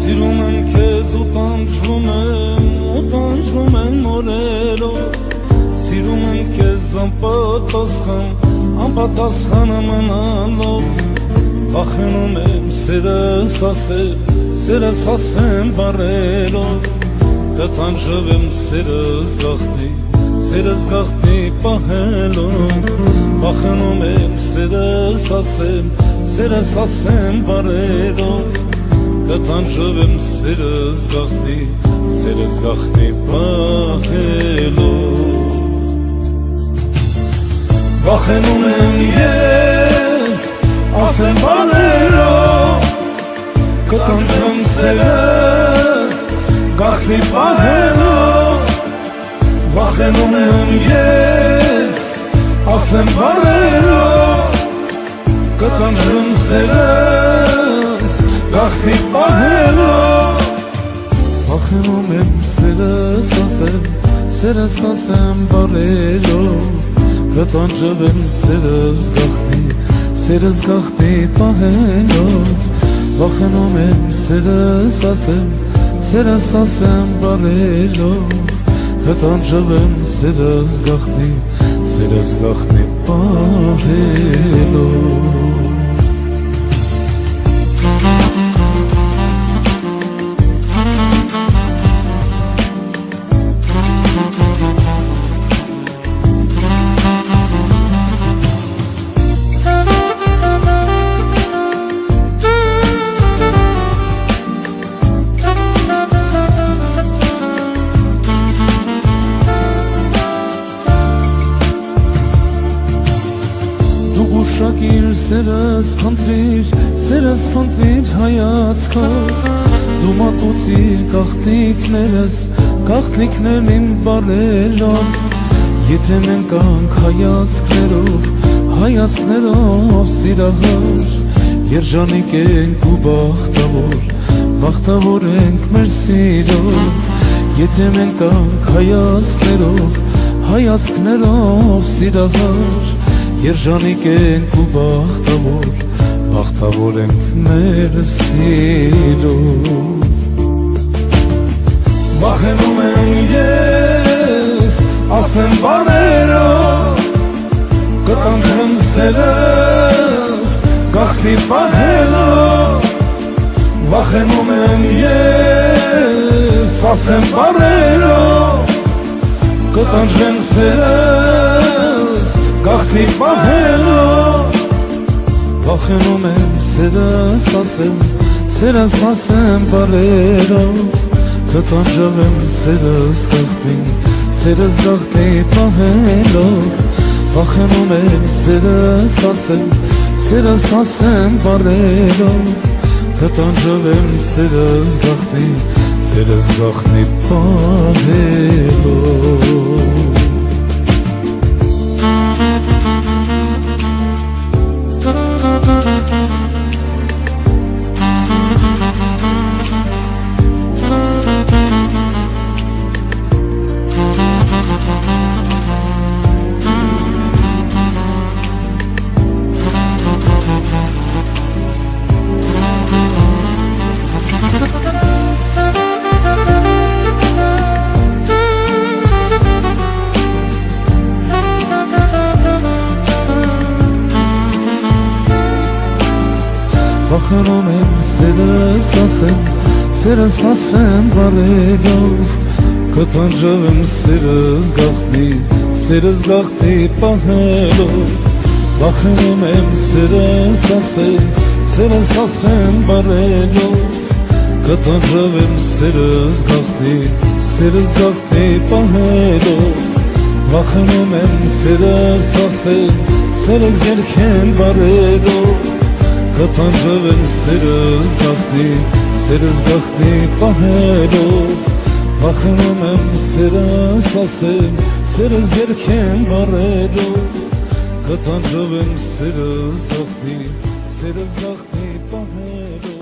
Սիրում եմ քեզ ու տանջվում եմ օրերով Սիրում եմ քեզ անպատասխան մնալով Վախենում եմ սերս ասեմ բարերով Կտանջվեմ սերս գաղտնի պահելով Վախենում եմ սերս ասեմ բարերով Կտանջվեմ սերս գաղտնի պահելով Վախենում եմ ես ասեմ բարերով Կտանջվեմ սերս գաղտնի պահելով Վախենում եմ ես ասեմ բարերով Կտանջվեմ սերս գաղտնի պահելով Վախենում եմ սերս ասեմ բարերով Կտանջվեմ սերս գաղտնի պահելով Վախենում եմ սերս ասեմ բարերով Կտանջվեմ սերս գաղտնի պահելով Ուշակիր սերս փնտրիր հայացքով Դու մատուցիր գաղտնիքներն իմ բարերով Եթե մենք անք հայացքներով սիրահար Երջանիկ ենք ու բախտավոր ենք մեր սիրով Եթե մենք անք հայացքներով սիրահար Երջանիկ ենք ու բախտավոր ենք մեր սիրով Վախենում եմ ես ասեմ բարերով Կտանջվեմ սերս գաղտնի պահելով Վախենում եմ ես ասեմ բարերով Կտանջվեմ սերս գաղտնի պահելով Վախենում եմ սերս ասեմ բարերով Կտանջվեմ սերս գաղտնի պահելով Վախենում եմ սերս ասեմ բարերով Կտանջվեմ սերս գաղտնի պահելով Վախենում եմ սերս ասեմ բարերով Կտանջվեմ սերս գաղտնի պահելով Վախենում եմ սերս ասեմ բարերով Կտանջվեմ սերս գաղտնի պահելով Վախենում եմ սերս երգեմ բարերով Կտանջվեմ սերս գաղտնի պահելով Վախենում եմ սերս երգեմ բարերով Կտանջվեմ սերս գաղտնի պահելով